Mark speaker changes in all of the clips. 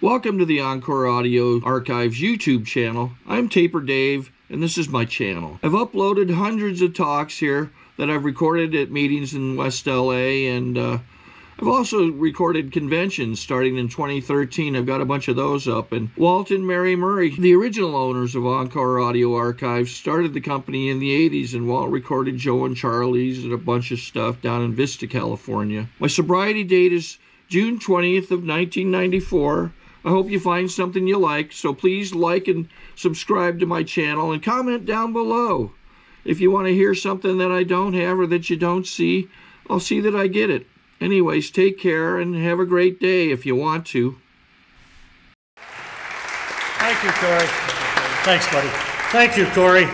Speaker 1: Welcome to the Encore Audio Archives YouTube channel. I'm Taper Dave, and this is my channel. I've uploaded hundreds of talks here that I've recorded at meetings in West LA, and I've also recorded conventions starting in 2013. I've got a bunch of those up. And Walt and Mary Murray, the original owners of Encore Audio Archives, started the company in the 80s, and Walt recorded Joe and Charlie's and a bunch of stuff down in Vista, California. My sobriety date is June 20th of 1994. I hope you find something you like, so please like and subscribe to my channel and comment down below. If you want to hear something that I don't have or that you don't see, I'll see that I get it. Anyways, take care and have a great day if you want to.
Speaker 2: Thank you, Corey. Thanks, buddy. Thank you, Corey.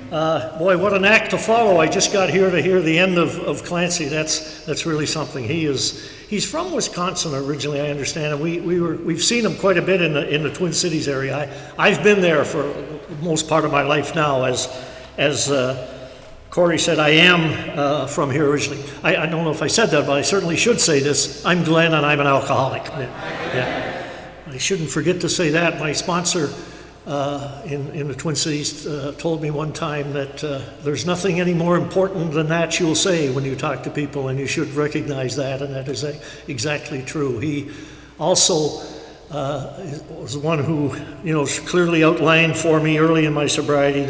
Speaker 2: Boy, what an act to follow. I just got here to hear the end of Clancy. That's really something. He's from Wisconsin originally, I understand, and we've seen him quite a bit in the Twin Cities area. I've been there for the most part of my life now, as Corey said, I am from here originally. I don't know if I said that, but I certainly should say this. I'm Glen, and I'm an alcoholic. Yeah. I shouldn't forget to say that. My sponsor in the Twin Cities told me one time that there's nothing any more important than that you'll say when you talk to people, and you should recognize that, and that is exactly true. He also was one who, clearly outlined for me early in my sobriety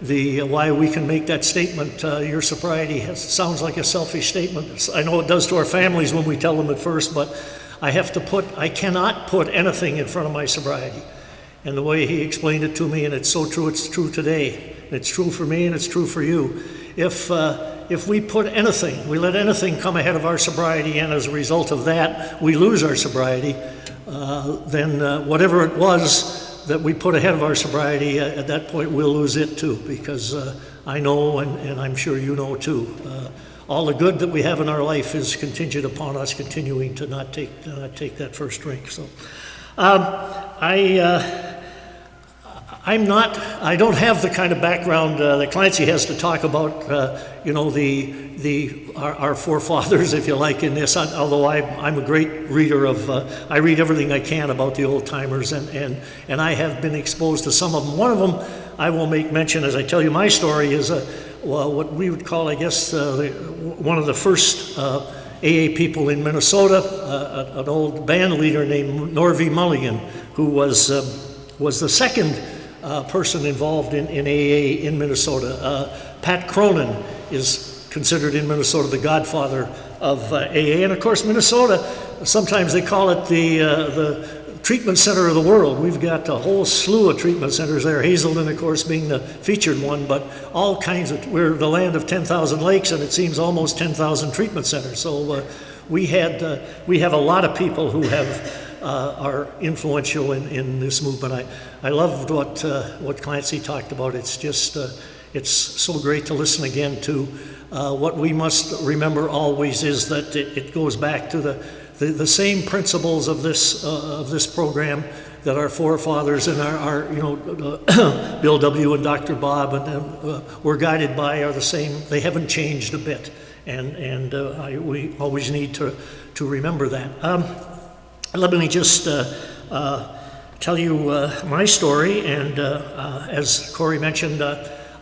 Speaker 2: the why we can make that statement. Your sobriety sounds like a selfish statement. I know it does to our families when we tell them at first, but I cannot put anything in front of my sobriety. And the way he explained it to me, and it's so true, it's true today. It's true for me, and it's true for you. If we put anything, we let anything come ahead of our sobriety, and as a result of that, we lose our sobriety, then whatever it was that we put ahead of our sobriety, at that point we'll lose it too, because I know, and I'm sure you know too, all the good that we have in our life is contingent upon us continuing to not take that first drink. So I don't have the kind of background that Clancy has to talk about, our forefathers, if you like, in this, although I'm a great reader I read everything I can about the old timers, and I have been exposed to some of them. One of them I will make mention as I tell you my story is what we would call, I guess, one of the first AA people in Minnesota, an old band leader named Norvie Mulligan, who was the second person involved in AA in Minnesota. Pat Cronin is considered in Minnesota the godfather of AA, and of course Minnesota, sometimes they call it the treatment center of the world. We've got a whole slew of treatment centers there, Hazelden of course being the featured one, but all kinds we're the land of 10,000 lakes, and it seems almost 10,000 treatment centers. So we have a lot of people who are influential in this movement. I loved what Clancy talked about. It's just it's so great to listen again to what we must remember always is that it goes back to the same principles of this program that our forefathers and our Bill W. and Dr. Bob and were guided by are the same. They haven't changed a bit, and we always need to remember that. Let me just tell you my story, and as Corey mentioned,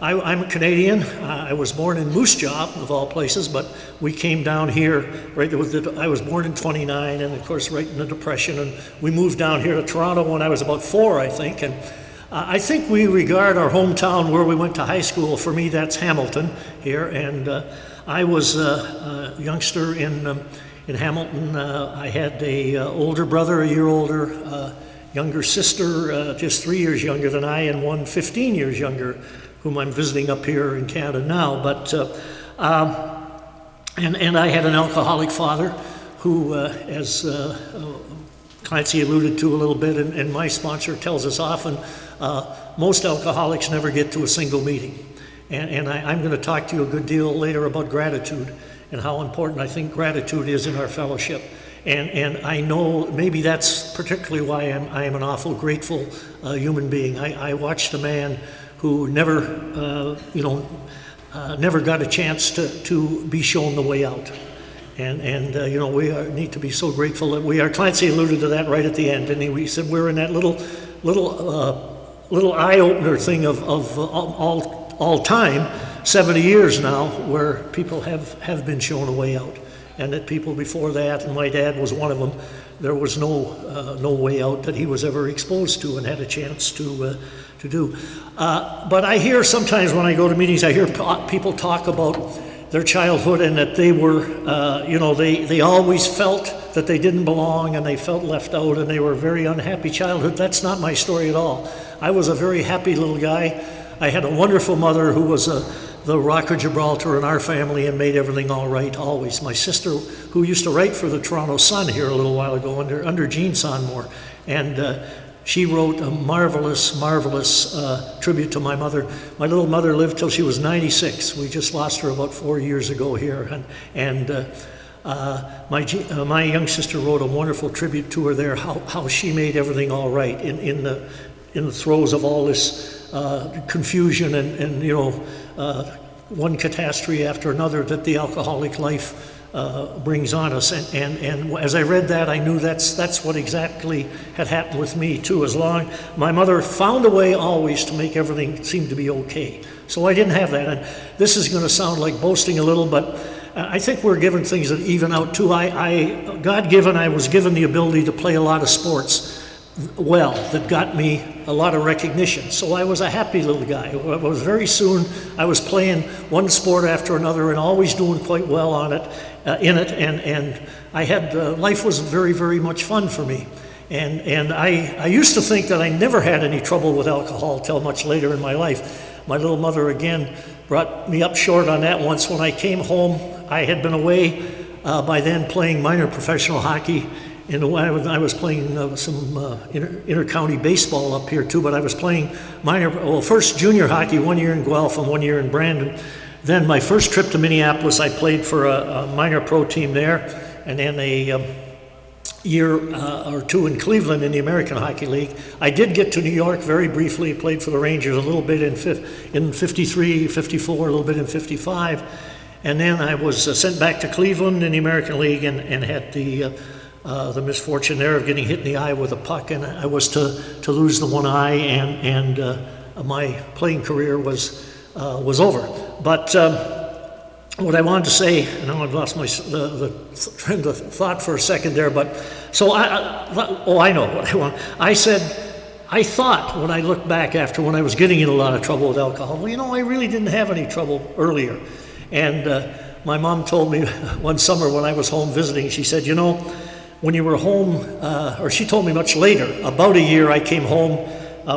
Speaker 2: I'm a Canadian. I was born in Moose Jaw, of all places, but we came down here, I was born in 29, and of course right in the Depression, and we moved down here to Toronto when I was about 4, I think, and I think we regard our hometown where we went to high school, for me that's Hamilton here, and I was a youngster in Hamilton. I had a older brother, a year older, younger sister, just 3 years younger than I, and one 15 years younger, whom I'm visiting up here in Canada now. But and I had an alcoholic father who, as Clancy alluded to a little bit, and my sponsor tells us often, most alcoholics never get to a single meeting. And I'm going to talk to you a good deal later about gratitude and how important I think gratitude is in our fellowship. And I know maybe that's particularly why I am an awful grateful human being. I watched a man who never got a chance to be shown the way out. You know, we need to be so grateful that we are. Clancy alluded to that right at the end, and we said we're in that little eye-opener thing of all time, 70 years now, where people have been shown a way out, and that people before that, and my dad was one of them, there was no way out that he was ever exposed to and had a chance to do. But I hear sometimes when I go to meetings, I hear people talk about their childhood and that they were, you know, they always felt that they didn't belong and they felt left out and they were a very unhappy childhood. That's not my story at all. I was a very happy little guy. I had a wonderful mother who was the Rock of Gibraltar in our family and made everything all right always. My sister, who used to write for the Toronto Sun here a little while ago under Jean Sonmore, and she wrote a marvelous tribute to my mother. My little mother lived till she was 96. We just lost her about 4 years ago here, my young sister wrote a wonderful tribute to her there, how she made everything all right in the throes of all this confusion and you know, one catastrophe after another that the alcoholic life brings on us. And as I read that, I knew that's what exactly had happened with me too. My mother found a way always to make everything seem to be okay. So I didn't have that. And this is going to sound like boasting a little, but I think we're given things that even out too. God-given, I was given the ability to play a lot of sports well that got me a lot of recognition. So I was a happy little guy. Very soon I was playing one sport after another and always doing quite well on it, in it, and I had life was very, very much fun for me. And I used to think that I never had any trouble with alcohol till much later in my life. My little mother again brought me up short on that once. When I came home, I had been away by then playing minor professional hockey. I was playing some inter-county baseball up here too, but I was playing first junior hockey 1 year in Guelph and 1 year in Brandon. Then my first trip to Minneapolis, I played for a minor pro team there, and then a year or two in Cleveland in the American Hockey League. I did get to New York very briefly, played for the Rangers a little bit in 53, 54, a little bit in 55, and then I was sent back to Cleveland in the American League and had the misfortune there of getting hit in the eye with a puck, and I was to lose the one eye, and my playing career was over. But what I wanted to say, and now I've lost the train of thought for a second there, but so I know what I want. I said, I thought when I looked back after when I was getting in a lot of trouble with alcohol, well, you know, I really didn't have any trouble earlier. And my mom told me one summer when I was home visiting, she said, you know, when you were home, or she told me much later, about a year I came home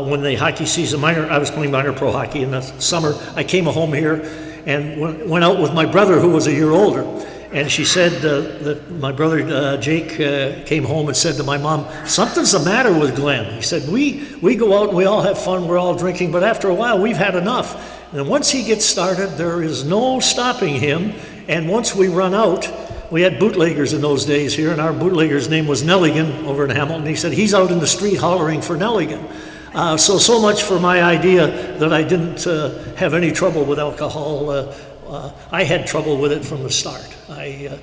Speaker 2: when the hockey season, I was playing minor pro hockey in the summer. I came home here and went out with my brother who was a year older. And she said that my brother Jake came home and said to my mom, something's the matter with Glen. He said, we go out and we all have fun, we're all drinking, but after a while we've had enough. And once he gets started, there is no stopping him. And once we run out, we had bootleggers in those days here, and our bootlegger's name was Nelligan over in Hamilton. He said, he's out in the street hollering for Nelligan. So much for my idea that I didn't have any trouble with alcohol. I had trouble with it from the start. It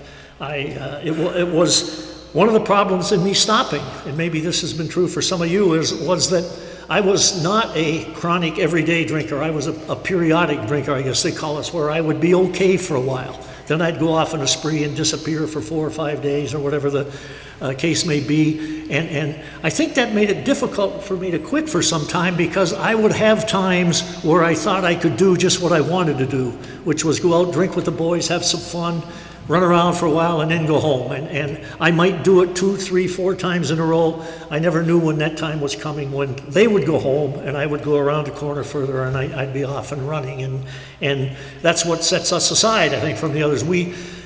Speaker 2: was one of the problems in me stopping, and maybe this has been true for some of you, was that I was not a chronic everyday drinker. I was a periodic drinker, I guess they call us, where I would be okay for a while. Then I'd go off on a spree and disappear for 4 or 5 days or whatever the case may be. And I think that made it difficult for me to quit for some time, because I would have times where I thought I could do just what I wanted to do, which was go out, drink with the boys, have some fun, run around for a while, and then go home. And I might do it 2, 3, 4 times in a row. I never knew when that time was coming, when they would go home and I would go around the corner further and I'd be off and running. And that's what sets us aside, I think, from the others.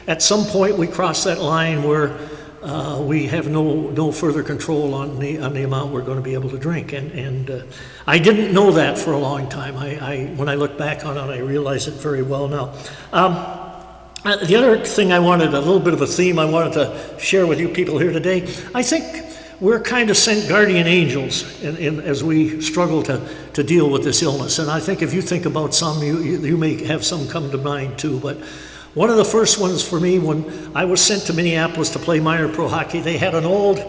Speaker 2: At some point, we cross that line where we have no further control on the amount we're going to be able to drink. And I didn't know that for a long time. When I look back on it, I realize it very well now. The other thing a little bit of a theme I wanted to share with you people here today, I think we're kind of sent guardian angels as we struggle to deal with this illness. And I think if you think about some, you may have some come to mind too. But One of the first ones for me, when I was sent to Minneapolis to play minor pro hockey, they had an old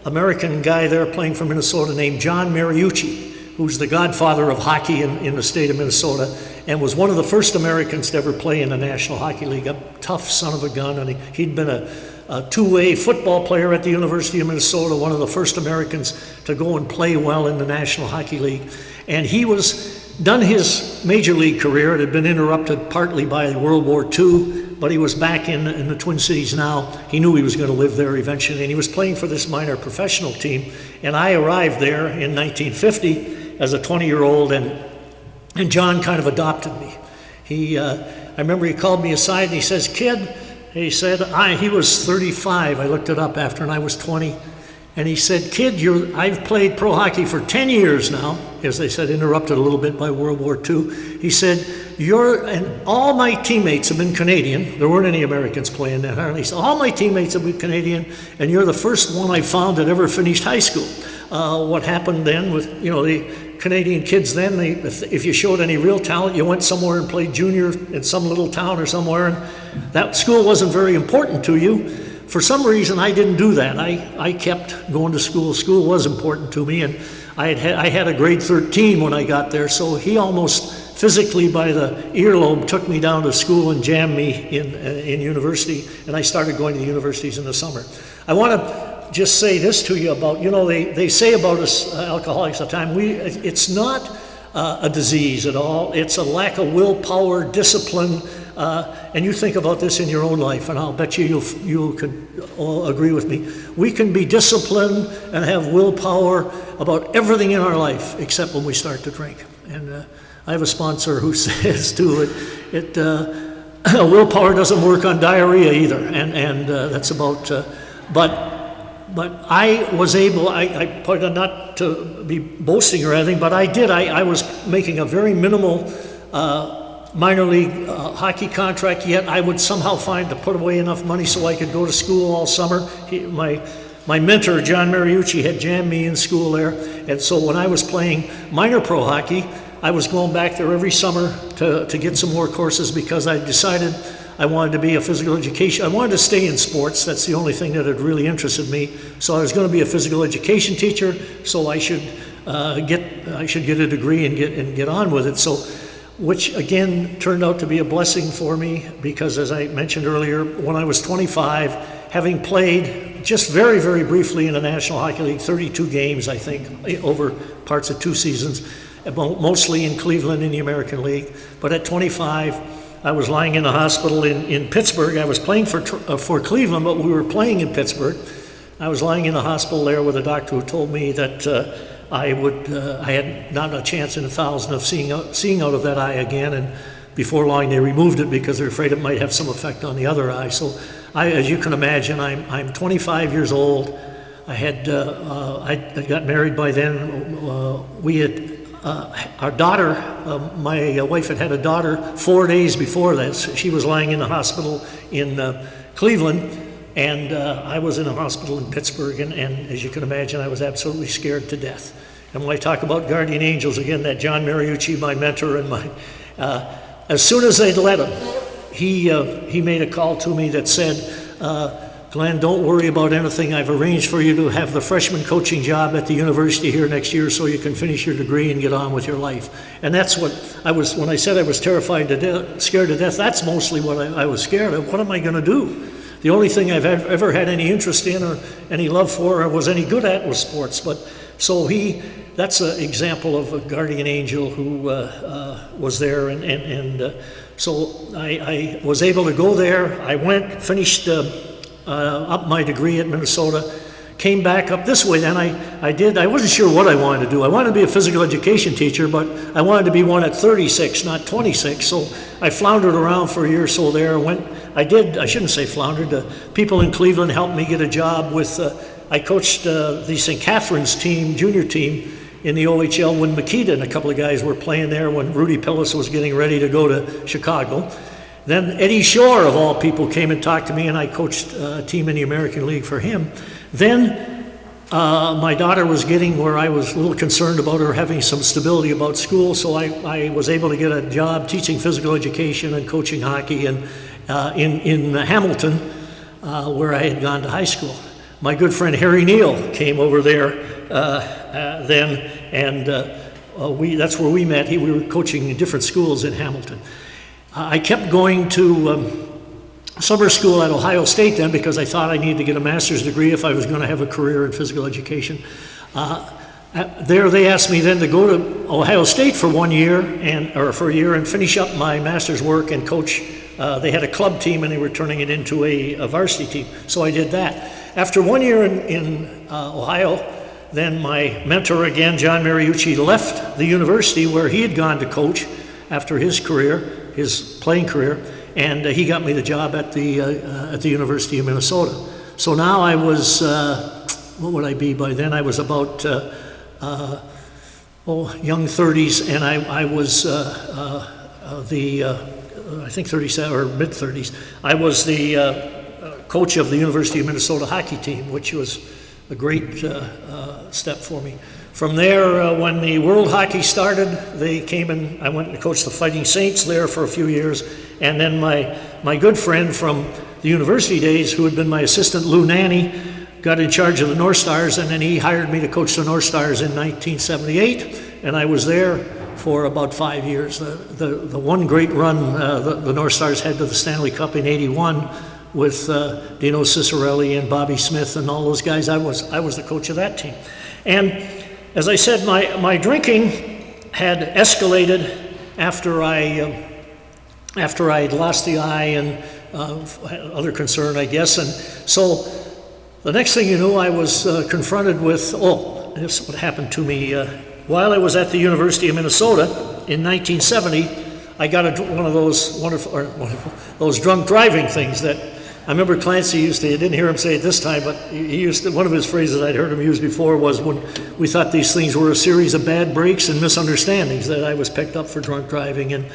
Speaker 2: American guy there playing for Minnesota named John Mariucci, who's the godfather of hockey in the state of Minnesota, and was one of the first Americans to ever play in the National Hockey League. A tough son of a gun, and he'd been a two-way football player at the University of Minnesota, one of the first Americans to go and play well in the National Hockey League. And he was done his major league career. It had been interrupted partly by World War II, but he was back in the Twin Cities now. He knew he was going to live there eventually, and he was playing for this minor professional team. And I arrived there in 1950 as a 20-year-old, and John kind of adopted me. I remember he called me aside and he says, "Kid," he said, he was 35, I looked it up after, and I was 20. And he said, "Kid, I've played pro hockey for 10 years now," as they said, interrupted a little bit by World War II. He said, and all my teammates have been Canadian. There weren't any Americans playing that hard. He said, "All my teammates have been Canadian, and you're the first one I found that ever finished high school." What happened then with, the Canadian kids then, if you showed any real talent, you went somewhere and played junior in some little town or somewhere, and that school wasn't very important to you. For some reason, I didn't do that. I kept going to school. School was important to me, and I had a grade 13 when I got there, so he almost physically by the earlobe took me down to school and jammed me in university, and I started going to the universities in the summer. I want to just say this to you about, they say about us alcoholics at the time, it's not a disease at all. It's a lack of willpower, discipline, and you think about this in your own life, and I'll bet you could all agree with me. We can be disciplined and have willpower about everything in our life except when we start to drink. And I have a sponsor who says too, willpower doesn't work on diarrhea either, and that's about. But I was able, I not to be boasting or anything, but I did. I was making a very minimal minor league hockey contract, yet I would somehow find to put away enough money so I could go to school all summer. My mentor, John Mariucci, had jammed me in school there, and so when I was playing minor pro hockey, I was going back there every summer to get some more courses because I decided I wanted to be a physical education. I wanted to stay in sports. That's the only thing that had really interested me. So I was going to be a physical education teacher. So I should get a degree and get on with it. So, which again turned out to be a blessing for me because, as I mentioned earlier, when I was 25, having played just very, very briefly in the National Hockey League, 32 games, I think, over parts of 2 seasons, mostly in Cleveland in the American League. But at 25, I was lying in the hospital in Pittsburgh. I was playing for Cleveland, but we were playing in Pittsburgh. I was lying in the hospital there with a doctor who told me that I had not a chance in 1,000 of seeing out of that eye again. And before long, they removed it because they're afraid it might have some effect on the other eye. So, as you can imagine, I'm 25 years old. I got married by then. We had. Our daughter, my wife had a daughter 4 days before that. She was lying in the hospital in Cleveland, and I was in a hospital in Pittsburgh, and as you can imagine, I was absolutely scared to death. And when I talk about guardian angels, again, that John Mariucci, my mentor, and as soon as they'd let him, he made a call to me that said, "Glenn, don't worry about anything. I've arranged for you to have the freshman coaching job at the university here next year so you can finish your degree and get on with your life." And that's what I was, when I said I was scared to death, that's mostly what I was scared of. What am I going to do? The only thing I've ever had any interest in or any love for or was any good at was sports. But so that's an example of a guardian angel who was there. So I was able to go there. I went, finished up my degree at Minnesota, came back up this way. Then I wasn't sure what I wanted to do. I wanted to be a physical education teacher, but I wanted to be one at 36, not 26. So I floundered around for a year or so there. I shouldn't say floundered. People in Cleveland helped me get a job with, I coached the St. Catherine's team, junior team, in the OHL when Makita and a couple of guys were playing there when Rudy Pillis was getting ready to go to Chicago. Then Eddie Shore, of all people, came and talked to me, and I coached a team in the American League for him. Then my daughter was getting where I was a little concerned about her having some stability about school, so I was able to get a job teaching physical education and coaching hockey, in Hamilton, where I had gone to high school. My good friend Harry Neal came over there then, and that's where we met. We were coaching in different schools in Hamilton. I kept going to summer school at Ohio State then because I thought I needed to get a master's degree if I was going to have a career in physical education. There they asked me then to go to Ohio State for 1 year for a year and finish up my master's work and coach. They had a club team and they were turning it into a varsity team, so I did that. After 1 year in Ohio, then my mentor again, John Mariucci, left the university where he had gone to coach after his career, his playing career, and he got me the job at the University of Minnesota. So now I was, what would I be by then? I was about young 30s, and I was I think 37 or mid 30s. I was the coach of the University of Minnesota hockey team, which was a great step for me. From there, when the World Hockey started, they came and I went and coached the Fighting Saints there for a few years. And then my good friend from the university days, who had been my assistant, Lou Nanny, got in charge of the North Stars, and then he hired me to coach the North Stars in 1978, and I was there for about 5 years. The one great run the North Stars had to the Stanley Cup in '81 with Dino Cicerelli and Bobby Smith and all those guys. I was the coach of that team. And as I said, my drinking had escalated after I'd lost the eye and other concern, I guess. And so the next thing you knew, I was confronted with, this is what happened to me. While I was at the University of Minnesota in 1970, I got one of those those drunk driving things that I remember Clancy used to, I didn't hear him say it this time, but he used to, one of his phrases I'd heard him use before was when we thought these things were a series of bad breaks and misunderstandings, that I was picked up for drunk driving. And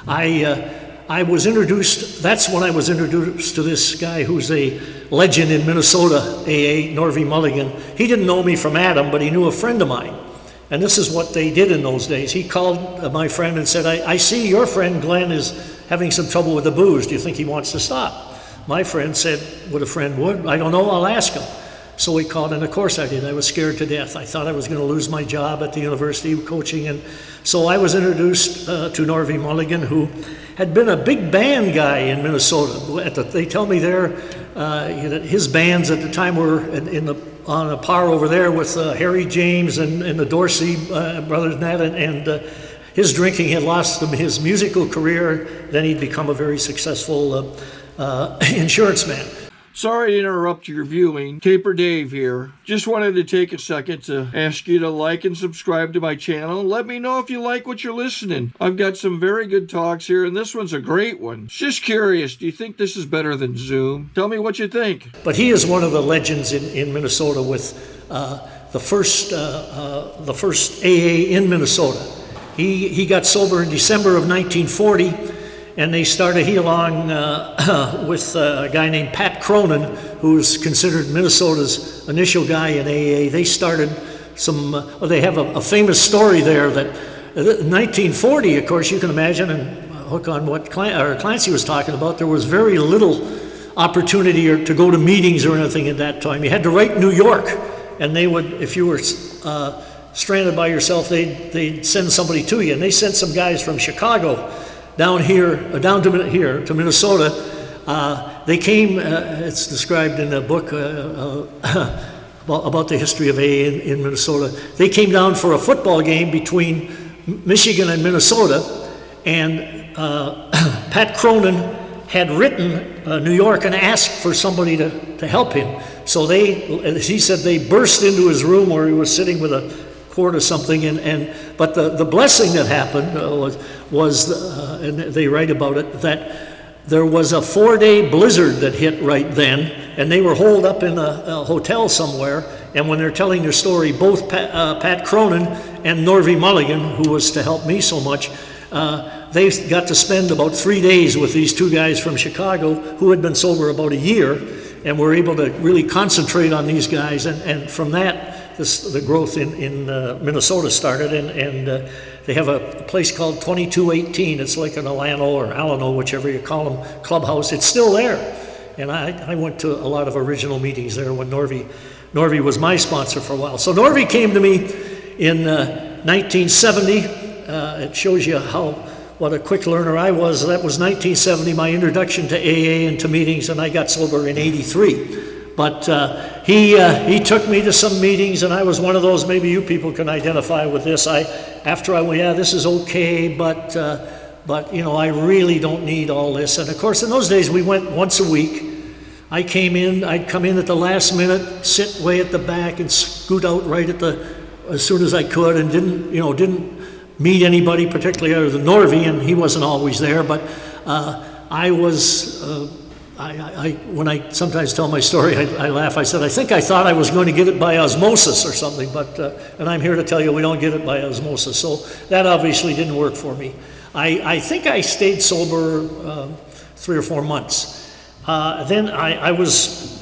Speaker 2: I was introduced, that's when I was introduced to this guy who's a legend in Minnesota, AA, Norvie Mulligan. He didn't know me from Adam, but he knew a friend of mine. And this is what they did in those days. He called my friend and said, I see your friend Glen is having some trouble with the booze. Do you think he wants to stop? My friend said, what a friend would. I don't know, I'll ask him. So he called, and of course I did. I was scared to death. I thought I was going to lose my job at the university coaching. And so I was introduced to Norvie Mulligan, who had been a big band guy in Minnesota. They tell me there that his bands at the time were on a par over there with Harry James and the Dorsey brothers and his drinking had lost him his musical career. Then he'd become a very successful insurance man.
Speaker 1: Sorry to interrupt your viewing. Taper Dave here. Just wanted to take a second to ask you to like and subscribe to my channel and let me know if you like what you're listening. I've got some very good talks here, and this one's a great one. Just curious, do you think this is better than Zoom? Tell me what you think.
Speaker 2: But he is one of the legends in Minnesota with the first AA in Minnesota. He got sober in December of 1940. And they started along with a guy named Pat Cronin, who was considered Minnesota's initial guy in AA. They started they have a famous story there that in 1940, of course, you can imagine, and hook on what Clancy was talking about, there was very little opportunity to go to meetings or anything at that time. You had to write New York, and they would, if you were stranded by yourself, they'd send somebody to you. And they sent some guys from Chicago down to Minnesota. They came, it's described in a book about the history of AA in Minnesota. They came down for a football game between Michigan and Minnesota, and Pat Cronin had written New York and asked for somebody to help him. So he said they burst into his room where he was sitting with a quart or something, but the blessing that happened was and they write about it, that there was a 4-day blizzard that hit right then, and they were holed up in a hotel somewhere. And when they're telling their story, both Pat Cronin and Norvie Mulligan, who was to help me so much, they got to spend about 3 days with these two guys from Chicago who had been sober about a year, and were able to really concentrate on these guys. And from that, the growth in Minnesota started, and they have a place called 2218. It's like an Alano, whichever you call them, clubhouse. It's still there. And I went to a lot of original meetings there when Norvie was my sponsor for a while. So Norvie came to me in 1970. It shows you what a quick learner I was. That was 1970, my introduction to AA and to meetings, and I got sober in 83. But he took me to some meetings, and I was one of those, maybe you people can identify with this. After I went, yeah, this is okay, but I really don't need all this. And of course, in those days, we went once a week. I'd come in at the last minute, sit way at the back, and scoot out right as soon as I could, and didn't meet anybody particularly other than Norvie, and he wasn't always there. But when I sometimes tell my story, I laugh. I said, I thought I was going to get it by osmosis or something, and I'm here to tell you we don't get it by osmosis. So that obviously didn't work for me. I think I stayed sober 3 or 4 months. Then I was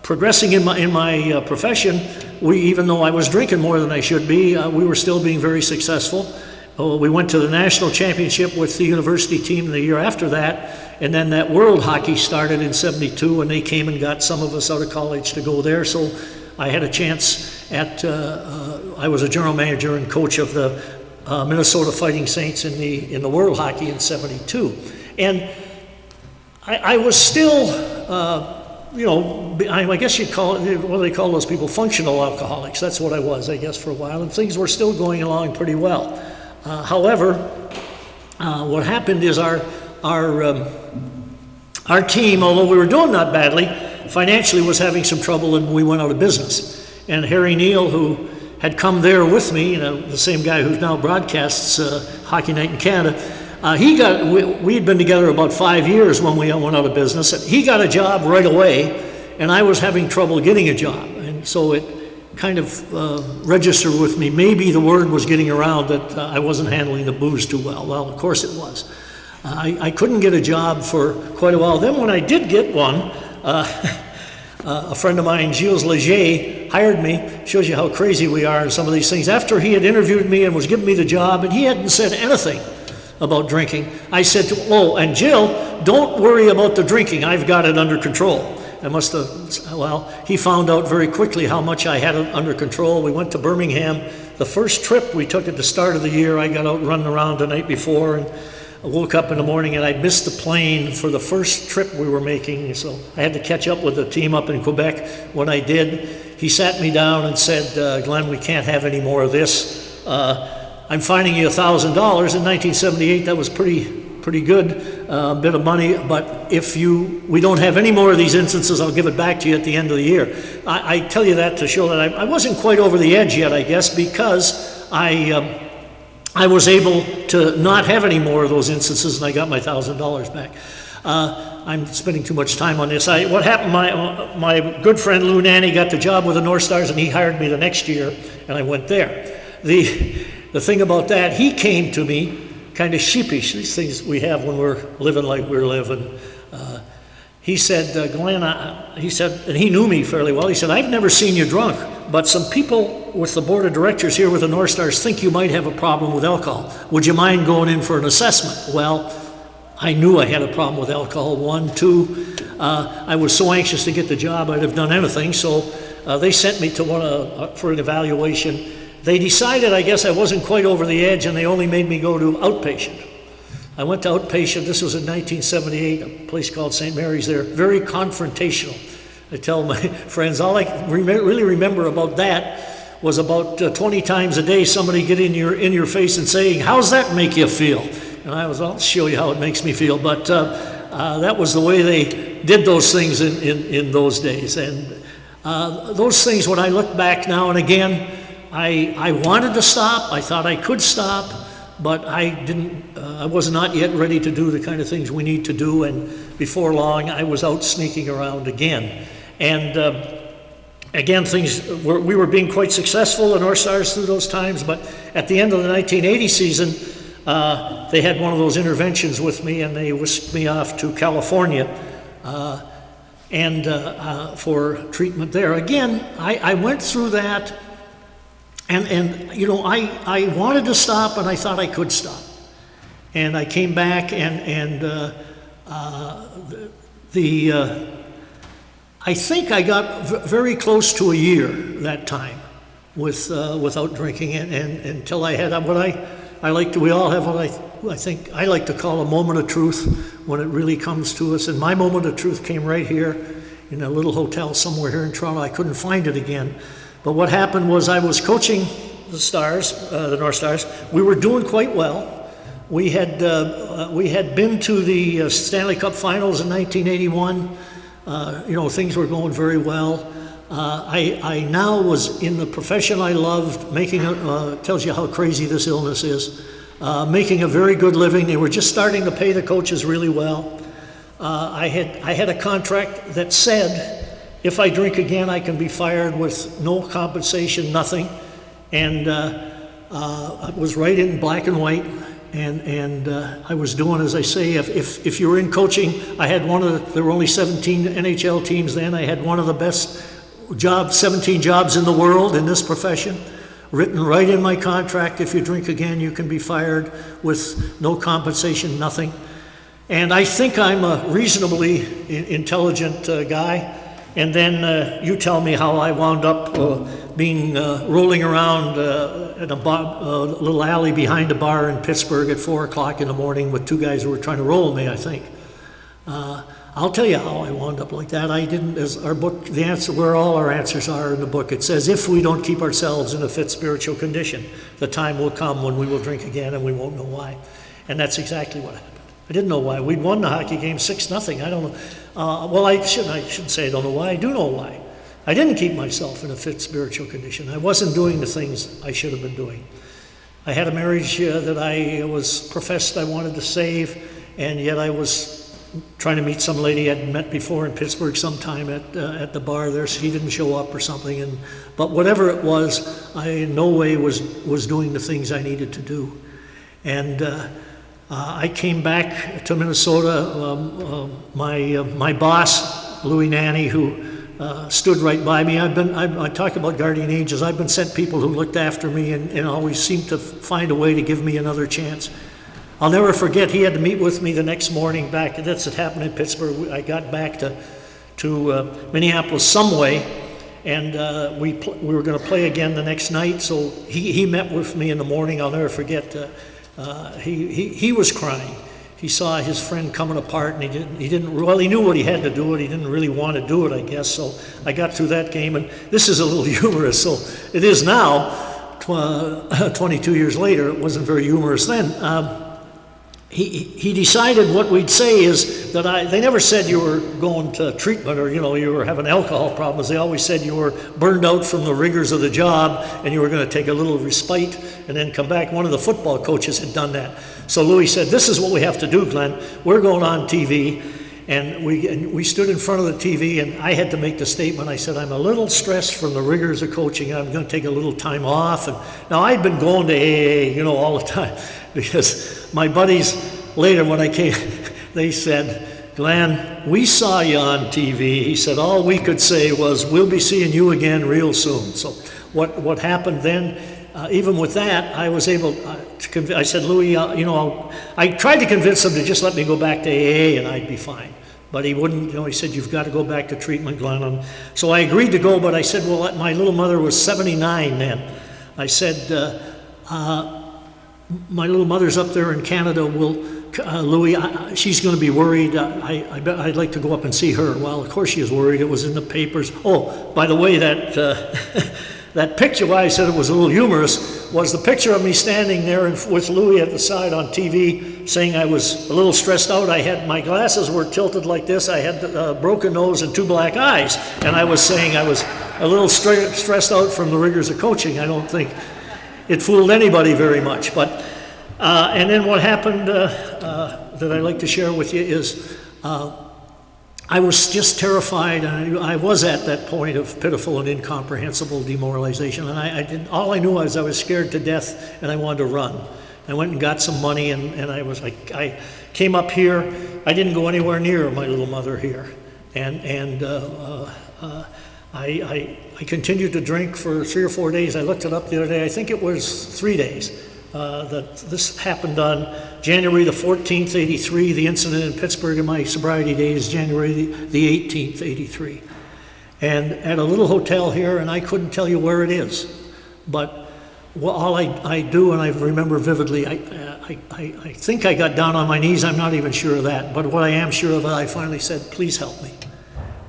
Speaker 2: progressing in my profession. Even though I was drinking more than I should be, we were still being very successful. We went to the national championship with the university team the year after that, and then that world hockey started in '72, and they came and got some of us out of college to go there. So I had a chance I was a general manager and coach of the Minnesota Fighting Saints in the world hockey in '72, and I was still, I guess you'd call it, what do they call those people? Functional alcoholics. That's what I was, I guess, for a while, and things were still going along pretty well. However, what happened is our team, although we were doing not badly, financially was having some trouble, and we went out of business. And Harry Neal, who had come there with me, the same guy who now broadcasts Hockey Night in Canada, we had been together about 5 years when we went out of business, and he got a job right away, and I was having trouble getting a job. And so it kind of registered with me. Maybe the word was getting around that I wasn't handling the booze too well. Well, of course it was. I couldn't get a job for quite a while. Then when I did get one, a friend of mine, Gilles Leger, hired me. Shows you how crazy we are in some of these things. After he had interviewed me and was giving me the job, and he hadn't said anything about drinking, I said to him, and Jill, don't worry about the drinking. I've got it under control. He found out very quickly how much I had it under control. We went to Birmingham. The first trip we took at the start of the year, I got out running around the night before, and I woke up in the morning, and I missed the plane for the first trip we were making, so I had to catch up with the team up in Quebec. When I did, he sat me down and said, Glenn, we can't have any more of this. I'm fining you $1,000. In 1978, that was pretty good bit of money, but if we don't have any more of these instances, I'll give it back to you at the end of the year. I tell you that to show that I wasn't quite over the edge yet, I guess, because I was able to not have any more of those instances, and I got my $1,000 back. I'm spending too much time on this. What happened, my good friend Lou Nanny got the job with the North Stars, and he hired me the next year, and I went there. The thing about that, he came to me kind of sheepish, these things we have when we're living like we're living. He said, Glenn, he said, and he knew me fairly well, he said, I've never seen you drunk, but some people with the board of directors here with the North Stars think you might have a problem with alcohol. Would you mind going in for an assessment? Well, I knew I had a problem with alcohol. 1, 2, I was so anxious to get the job, I'd have done anything, so they sent me to for an evaluation. They decided, I guess, I wasn't quite over the edge, and they only made me go to outpatient. I went to outpatient. This was in 1978, a place called St. Mary's there. Very confrontational. I tell my friends, all I really remember about that was about 20 times a day somebody get in your face and saying, how's that make you feel? And I'll show you how it makes me feel. But that was the way they did those things in those days. And those things, when I look back now and again, I wanted to stop. I thought I could stop, but I didn't. I was not yet ready to do the kind of things we need to do. And before long, I was out sneaking around again. And again, we were being quite successful in North Stars through those times. But at the end of the 1980 season, they had one of those interventions with me, and they whisked me off to California. and for treatment there. Again, I went through that, and you know, I wanted to stop, and I thought I could stop. And I came back, and I think I got very close to a year that time without drinking, and until I had what I like to, we all have what I think I like to call a moment of truth when it really comes to us. And my moment of truth came right here in a little hotel somewhere here in Toronto. I couldn't find it again. But what happened was I was coaching the Stars, the North Stars. We were doing quite well. We had been to the Stanley Cup Finals in 1981. You know, things were going very well. I now was in the profession I loved, making tells you how crazy this illness is, making a very good living. They were just starting to pay the coaches really well. I had a contract that said, if I drink again, I can be fired with no compensation, nothing. And it was right in black and white. And I was doing, as I say, if you were in coaching, I had there were only 17 NHL teams then. I had one of the best 17 jobs in the world in this profession, written right in my contract. If you drink again, you can be fired with no compensation, nothing. And I think I'm a reasonably intelligent guy. And then you tell me how I wound up rolling around in a little alley behind a bar in Pittsburgh at 4 o'clock in the morning with 2 guys who were trying to roll me, I think. I'll tell you how I wound up like that. I didn't, as our book, the answer, where all our answers are in the book, it says, if we don't keep ourselves in a fit spiritual condition, the time will come when we will drink again and we won't know why. And that's exactly what happened. I didn't know why. We'd won the hockey game 6-0. I don't know. Well, I shouldn't say I don't know why. I do know why. I didn't keep myself in a fit spiritual condition. I wasn't doing the things I should have been doing. I had a marriage that I was professed I wanted to save, and yet I was trying to meet some lady I'd met before in Pittsburgh sometime at the bar there. She didn't show up or something. But whatever it was, I in no way was doing the things I needed to do. And I came back to Minnesota. My boss, Louis Nanny, who stood right by me. I talk about guardian angels. I've been sent people who looked after me and always seemed to find a way to give me another chance. I'll never forget, he had to meet with me the next morning back. That's what happened in Pittsburgh. I got back to Minneapolis some way, and we were going to play again the next night. So he met with me in the morning. I'll never forget. He was crying. He saw his friend coming apart, and he didn't. Well, he knew what he had to do it. He didn't really want to do it, I guess. So I got through that game, and this is a little humorous. So it is now, 22 years later. It wasn't very humorous then. He decided what we'd say is that they never said you were going to treatment or, you were having alcohol problems. They always said you were burned out from the rigors of the job and you were going to take a little respite and then come back. One of the football coaches had done that. So Louis said, this is what we have to do, Glenn. We're going on TV. And we stood in front of the TV, and I had to make the statement. I said, I'm a little stressed from the rigors of coaching. I'm going to take a little time off. And now I'd been going to AA, all the time, because my buddies later when I came, they said, Glenn, we saw you on TV. He said, all we could say was, we'll be seeing you again real soon. So what happened then, even with that, I was able to convince, I said, Louis, I tried to convince him to just let me go back to AA and I'd be fine. But he wouldn't, he said, you've got to go back to treatment, Glen. So I agreed to go, but I said, well, my little mother was 79 then. I said, my little mother's up there in Canada. Louis, she's going to be worried. I bet I'd like to go up and see her. Well, of course she was worried. It was in the papers. Oh, by the way, that picture, why I said it was a little humorous, was the picture of me standing there with Louis at the side on TV saying I was a little stressed out. My glasses were tilted like this. I had a broken nose and 2 black eyes. And I was saying I was a little stressed out from the rigors of coaching. I don't think it fooled anybody very much. But and then what happened that I'd like to share with you is I was just terrified. I was at that point of pitiful and incomprehensible demoralization, and all I knew was I was scared to death, and I wanted to run. I went and got some money, and I came up here. I didn't go anywhere near my little mother here, I continued to drink for 3 or 4 days. I looked it up the other day. I think it was 3 days. That this happened on January the 14th, 83. The incident in Pittsburgh in my sobriety days, January the 18th, 83. And at a little hotel here, and I couldn't tell you where it is, but all I do, and I remember vividly, I think I got down on my knees. I'm not even sure of that, but what I am sure of, I finally said, please help me.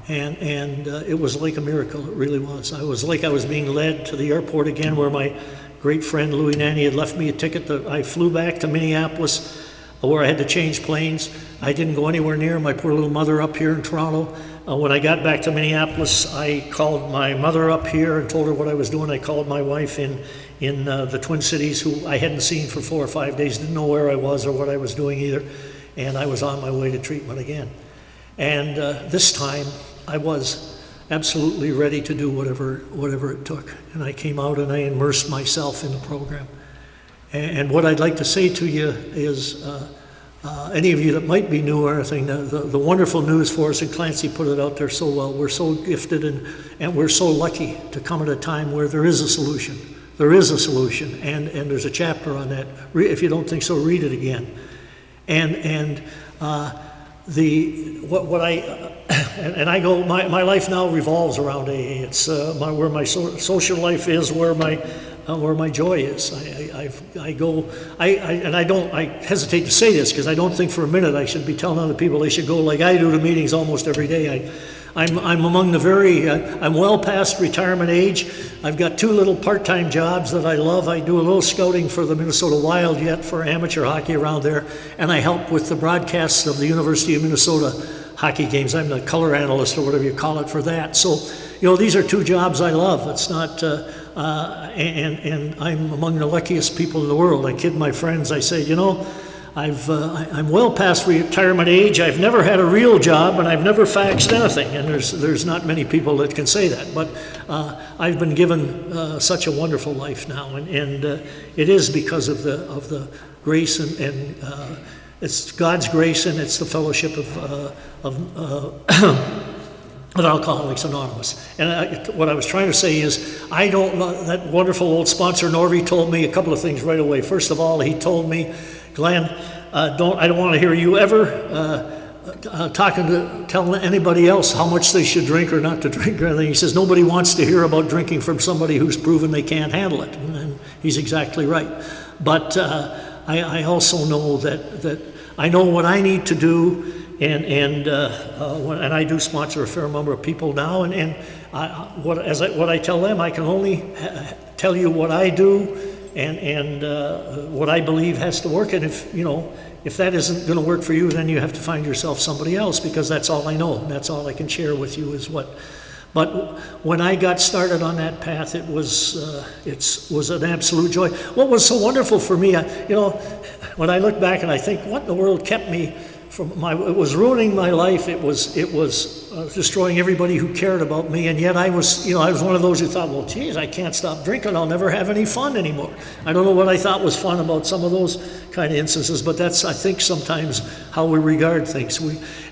Speaker 2: And it was like a miracle. It really was. I was like I was being led to the airport again, where my great friend Louis Nanny had left me a ticket. I flew back to Minneapolis, where I had to change planes. I didn't go anywhere near my poor little mother up here in Toronto. When I got back to Minneapolis, I called my mother up here and told her what I was doing. I called my wife in the Twin Cities, who I hadn't seen for 4 or 5 days, didn't know where I was or what I was doing either, and I was on my way to treatment again. And this time, I was absolutely ready to do whatever it took. And I came out and I immersed myself in the program. And what I'd like to say to you is, any of you that might be new or anything, the wonderful news for us, and Clancy put it out there so well, we're so gifted and we're so lucky to come at a time where there is a solution. There is a solution, and there's a chapter on that. If you don't think so, read it again. I go, my life now revolves around AA. It's where my social life is, where my joy is. I hesitate to say this because I don't think for a minute I should be telling other people they should go like I do to meetings almost every day. I'm among I'm well past retirement age. I've got 2 little part-time jobs that I love. I do a little scouting for the Minnesota Wild yet for amateur hockey around there, and I help with the broadcasts of the University of Minnesota hockey games. I'm the color analyst or whatever you call it for that. So, these are 2 jobs I love. It's not, and I'm among the luckiest people in the world. I kid my friends. I say, I'm well past retirement age. I've never had a real job, and I've never faxed anything. And there's not many people that can say that. But I've been given such a wonderful life now, and it is because of the grace and it's God's grace, and it's the fellowship of Alcoholics Anonymous. And what I was trying to say is, I don't know, that wonderful old sponsor Norvey told me a couple of things right away. First of all, he told me, Glen, I don't want to hear you ever telling anybody else how much they should drink or not to drink or anything. He says, nobody wants to hear about drinking from somebody who's proven they can't handle it. And he's exactly right. But I also know that I know what I need to do, and I do sponsor a fair number of people now, and what I tell them, I can only tell you what I do and what I believe has to work. And if that isn't going to work for you, then you have to find yourself somebody else, because that's all I know, and that's all I can share with you is what. But when I got started on that path, it was an absolute joy. What was so wonderful for me, when I look back and I think, what in the world kept me from it was ruining my life. It was destroying everybody who cared about me. And yet I was one of those who thought, well, geez, I can't stop drinking. I'll never have any fun anymore. I don't know what I thought was fun about some of those kind of instances, but that's, I think, sometimes how we regard things.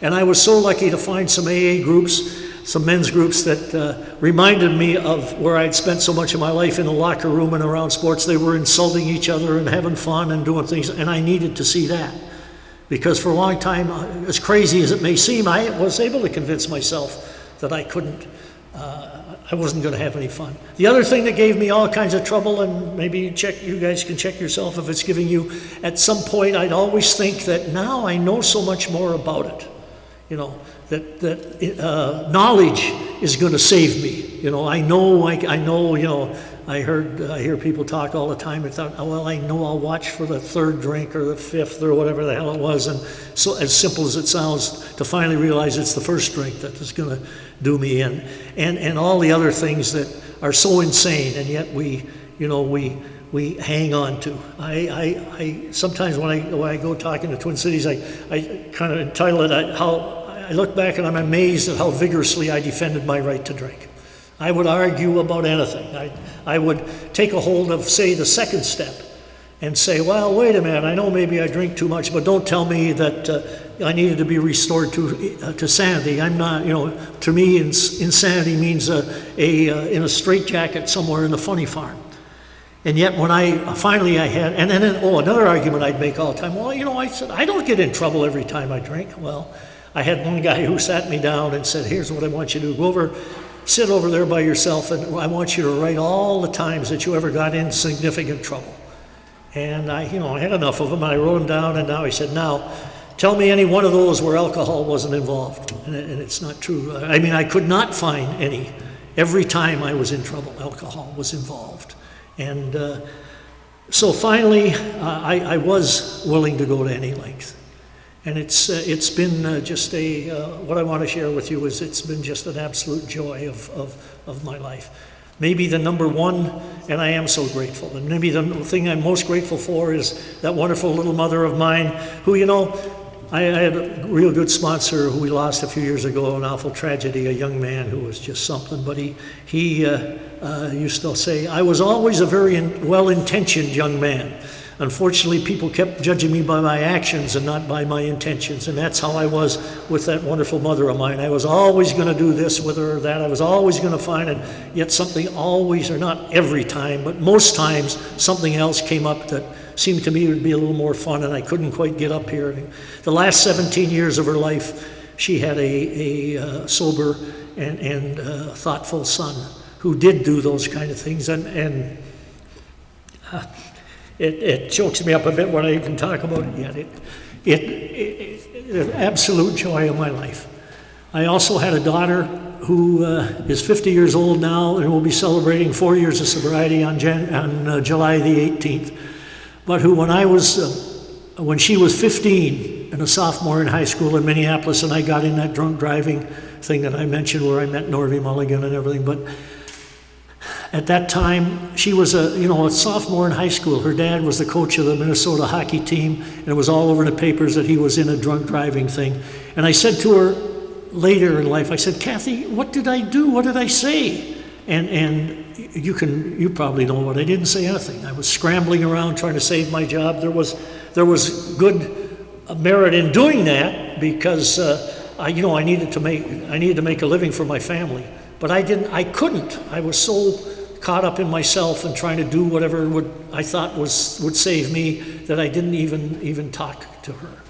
Speaker 2: And I was so lucky to find some AA groups, some men's groups that reminded me of where I'd spent so much of my life in the locker room and around sports. They were insulting each other and having fun and doing things, and I needed to see that. Because for a long time, as crazy as it may seem, I was able to convince myself that I wasn't going to have any fun. The other thing that gave me all kinds of trouble, and maybe you guys can check yourself if it's giving you, at some point I'd always think that now I know so much more about it, that knowledge is going to save me. I hear people talk all the time and thought, oh, well, I know I'll watch for the 3rd drink or the 5th or whatever the hell it was. And so as simple as it sounds, to finally realize it's the 1st drink that is going to do me in. And all the other things that are so insane, and yet we hang on to. I sometimes when I go talking to Twin Cities, I kind of entitle it how I look back and I'm amazed at how vigorously I defended my right to drink. I would argue about anything. I would take a hold of, say, the 2nd step and say, well, wait a minute, I know maybe I drink too much, but don't tell me that I needed to be restored to sanity. I'm not, to me, insanity means in a straitjacket somewhere in the funny farm. And yet when I had, and then, another argument I'd make all the time, I said, I don't get in trouble every time I drink. Well, I had one guy who sat me down and said, here's what I want you to do. Go over, sit over there by yourself, and I want you to write all the times that you ever got in significant trouble. And I had enough of them. I wrote them down, and now he said, now, tell me any one of those where alcohol wasn't involved. And it's not true. I mean, I could not find any. Every time I was in trouble, alcohol was involved. And so finally, I was willing to go to any length. And it's been just what I want to share with you is it's been just an absolute joy of my life. Maybe the number one, and I am so grateful, and maybe the thing I'm most grateful for is that wonderful little mother of mine who, I had a real good sponsor who we lost a few years ago, an awful tragedy, a young man who was just something, but he used to say, I was always a very well-intentioned young man. Unfortunately, people kept judging me by my actions and not by my intentions, and that's how I was with that wonderful mother of mine. I was always going to do this with her or that. I was always going to find it, yet something always, or not every time, but most times, something else came up that seemed to me would be a little more fun, and I couldn't quite get up here. The last 17 years of her life, she had a sober and thoughtful son who did do those kind of things, and it chokes me up a bit when I even talk about it yet. It's an absolute joy of my life. I also had a daughter who is 50 years old now and will be celebrating 4 years of sobriety on July the 18th. But who, when she was 15 and a sophomore in high school in Minneapolis, and I got in that drunk driving thing that I mentioned where I met Norvie Mulligan and everything, but at that time, she was a sophomore in high school. Her dad was the coach of the Minnesota hockey team, and it was all over the papers that he was in a drunk driving thing. And I said to her later in life, I said, Kathy, what did I do? What did I say? And you probably know what I didn't say anything. I was scrambling around trying to save my job. There was good merit in doing that because I needed to make a living for my family. But I couldn't. I was so caught up in myself and trying to do whatever I thought would save me that I didn't even talk to her.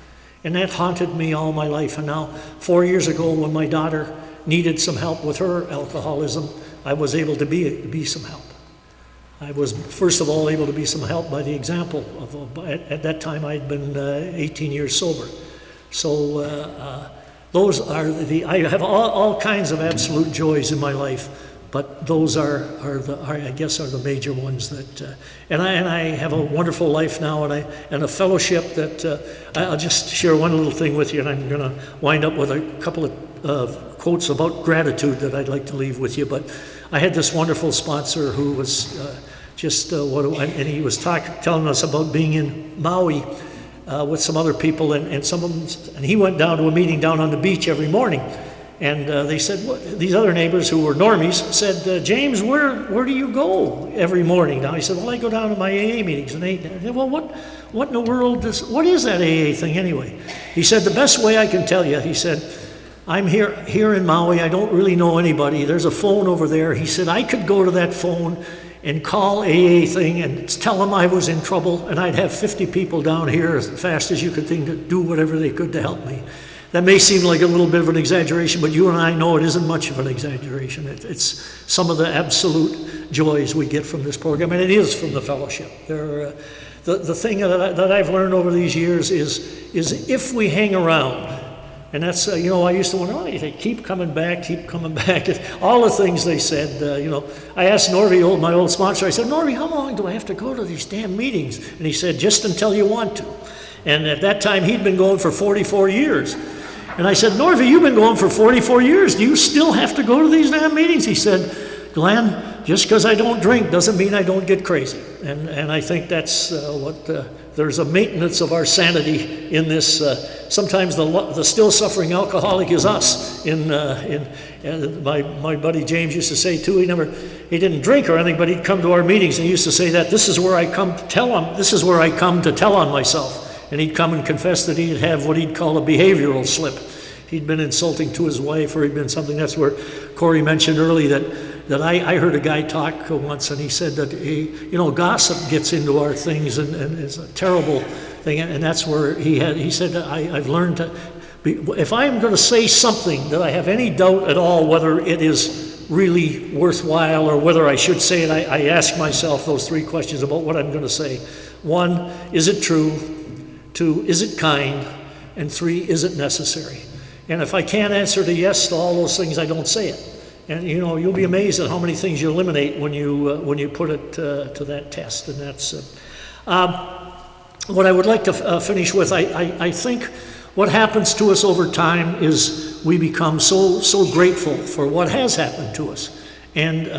Speaker 2: And that haunted me all my life. And now, 4 years ago, when my daughter needed some help with her alcoholism, I was able to be some help. I was, first of all, able to be some help by the example of, at that time I'd been 18 years sober. So those are I have all kinds of absolute joys in my life, but those are the major ones that, and I have a wonderful life now, and a fellowship that I'll just share one little thing with you, and I'm going to wind up with a couple of quotes about gratitude that I'd like to leave with you. But I had this wonderful sponsor who was and he was telling us about being in Maui with some other people, and some of them, and he went down to a meeting down on the beach every morning. And they said, these other neighbors who were normies said, James, where do you go every morning? Now he said, well, I go down to my AA meetings. And they said, well, what in the world what is that AA thing anyway? He said, the best way I can tell you, he said, I'm here in Maui. I don't really know anybody. There's a phone over there. He said, I could go to that phone and call AA thing and tell them I was in trouble, and I'd have 50 people down here as fast as you could think to do whatever they could to help me. That may seem like a little bit of an exaggeration, but you and I know it isn't much of an exaggeration. It's some of the absolute joys we get from this program, and it is from the fellowship. The thing that I've learned over these years is if we hang around, and that's, I used to wonder, they keep coming back. All the things they said, I asked Norvie, my old sponsor, I said, Norvie, how long do I have to go to these damn meetings? And he said, just until you want to. And at that time, he'd been going for 44 years. And I said, Norvie, you've been going for 44 years. Do you still have to go to these damn meetings? He said, Glenn, just because I don't drink doesn't mean I don't get crazy. And I think that's there's a maintenance of our sanity in this. Sometimes the still suffering alcoholic is us. My buddy James used to say too, he didn't drink or anything, but he'd come to our meetings and he used to say that this is where I come to tell on myself. and he'd come and confess that he'd have what he'd call a behavioral slip. He'd been insulting to his wife, or he'd been something. That's where Corey mentioned earlier that I heard a guy talk once, and he said that gossip gets into our things and is a terrible thing, and that's where he said that I've learned to if I'm going to say something that I have any doubt at all whether it is really worthwhile or whether I should say it, I ask myself those 3 questions about what I'm going to say. 1, is it true? 2, is it kind? And 3, is it necessary? And if I can't answer the yes to all those things, I don't say it. And you'll be amazed at how many things you eliminate when you put it to that test. And that's what I would like to finish with. I think what happens to us over time is we become so grateful for what has happened to us. And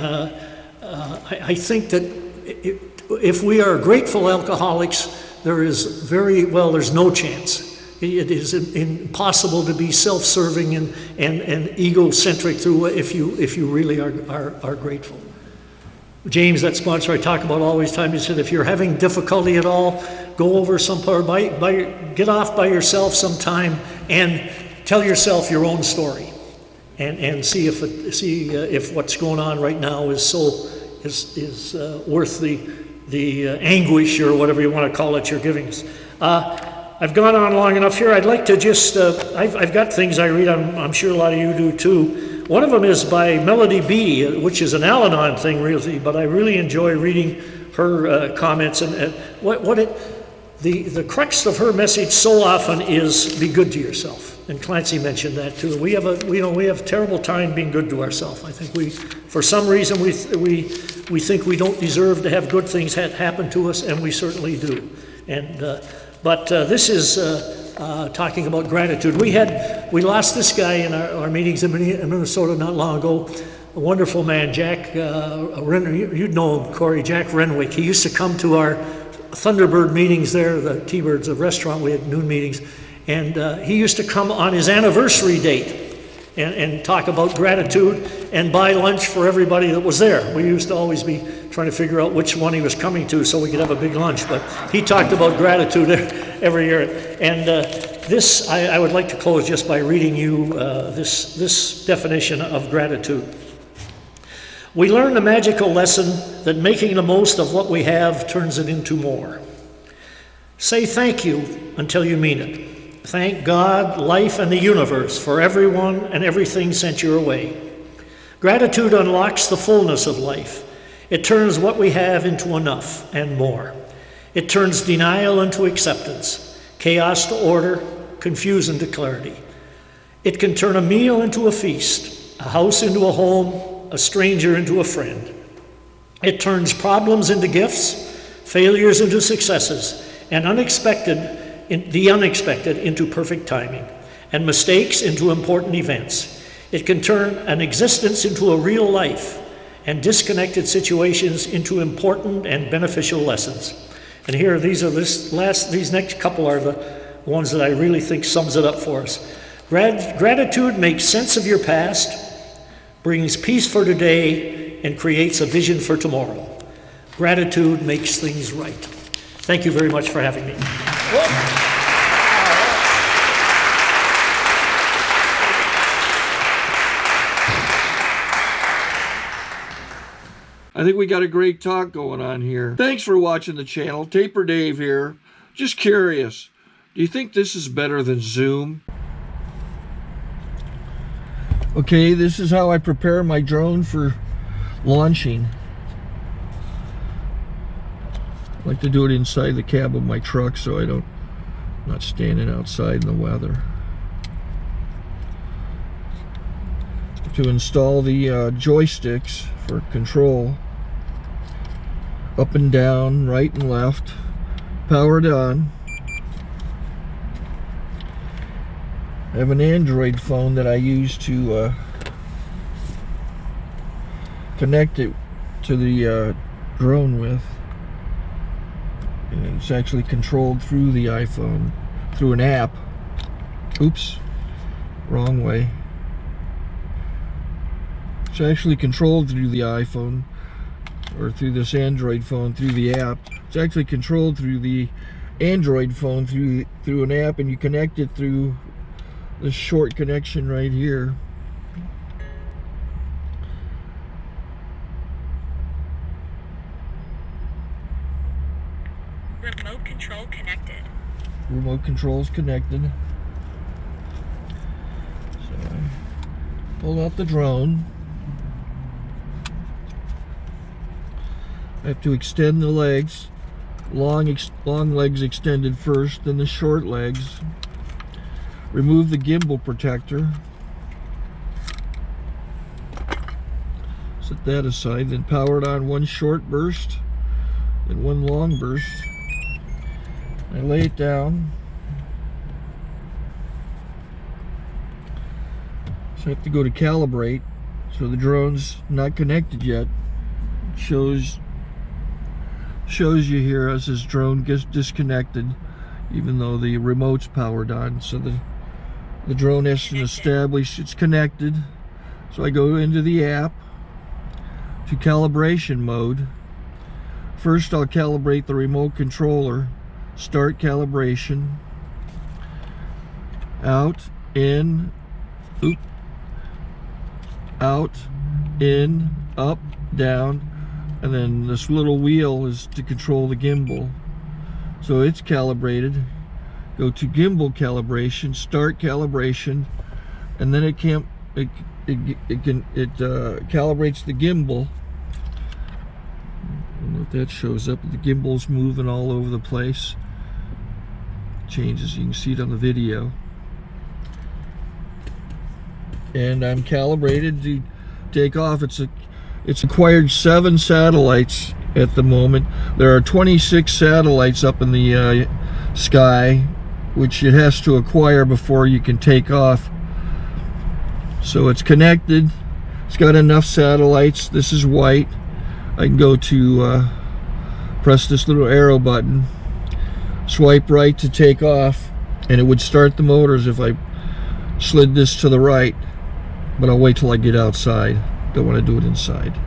Speaker 2: I think that if we are grateful alcoholics, there's no chance. It is impossible to be self-serving and egocentric through if you really are grateful. James, that sponsor I talk about always time, he said, if you're having difficulty at all, go over somewhere, get off by yourself sometime and tell yourself your own story, and see if what's going on right now is worth the anguish or whatever you want to call it you're giving us. I've gone on long enough here. I'd like to just, I've got things I read, I'm sure a lot of you do too. One of them is by Melody B., which is an Al-Anon thing really, but I really enjoy reading her comments. And the crux of her message so often is be good to yourself. And Clancy mentioned that too. We have a terrible time being good to ourselves. I think for some reason, we think we don't deserve to have good things happen to us, and we certainly do. But this is talking about gratitude. We lost this guy in our meetings in Minnesota not long ago. A wonderful man, Jack you'd know him, Corey, Jack Renwick. He used to come to our Thunderbird meetings there, the T-Birds, a restaurant. We had noon meetings. And he used to come on his anniversary date and talk about gratitude and buy lunch for everybody that was there. We used to always be trying to figure out which one he was coming to so we could have a big lunch. But he talked about gratitude every year. And this, I would like to close just by reading you this definition of gratitude. We learn the magical lesson that making the most of what we have turns it into more. Say thank you until you mean it. Thank God, life, and the universe for everyone and everything sent your way. Gratitude unlocks the fullness of life. It turns what we have into enough and more. It turns denial into acceptance, chaos to order, confusion to clarity. It can turn a meal into a feast, a house into a home, a stranger into a friend. It turns problems into gifts, failures into successes, and the unexpected into perfect timing, and mistakes into important events. It can turn an existence into a real life, and disconnected situations into important and beneficial lessons. And here, these next couple are the ones that I really think sums it up for us. Gratitude makes sense of your past, brings peace for today, and creates a vision for tomorrow. Gratitude makes things right. Thank you very much for having me.
Speaker 1: I think we got a great talk going on here. Thanks for watching the channel. Taper Dave here. Just curious, do you think this is better than Zoom? Okay, this is how I prepare my drone for launching. I like to do it inside the cab of my truck so I'm not standing outside in the weather. To install the joysticks for control, up and down, right and left, powered on. I have an Android phone that I use to connect it to the drone with. And it's actually controlled through the iPhone, through an app. Oops, wrong way. It's actually controlled through the iPhone, or through this Android phone, through the app. It's actually controlled through the Android phone through an app, and you connect it through this short connection right here.
Speaker 3: Remote control connected.
Speaker 1: Remote control's connected. So I pull out the drone. I have to extend the legs. Long legs extended first, then the short legs. Remove the gimbal protector. Set that aside, then power it on one short burst, then one long burst. I lay it down. So I have to go to calibrate. So the drone's not connected yet. It shows you here as this drone gets disconnected, even though the remote's powered on. So the drone has to establish it's connected. So I go into the app to calibration mode. First I'll calibrate the remote controller. Start calibration. Out, in, out, in, up, down, and then this little wheel is to control the gimbal. So it's calibrated. Go to gimbal calibration, start calibration, and then it calibrates the gimbal. I don't know if that shows up. The gimbal's moving all over the place. Changes, you can see it on the video. And I'm calibrated to take off. It's acquired 7 satellites at the moment. There are 26 satellites up in the sky, which it has to acquire before you can take off. So it's connected. It's got enough satellites. This is white. I can go to press this little arrow button, swipe right to take off, and it would start the motors if I slid this to the right, but I'll wait till I get outside. Don't want to do it inside.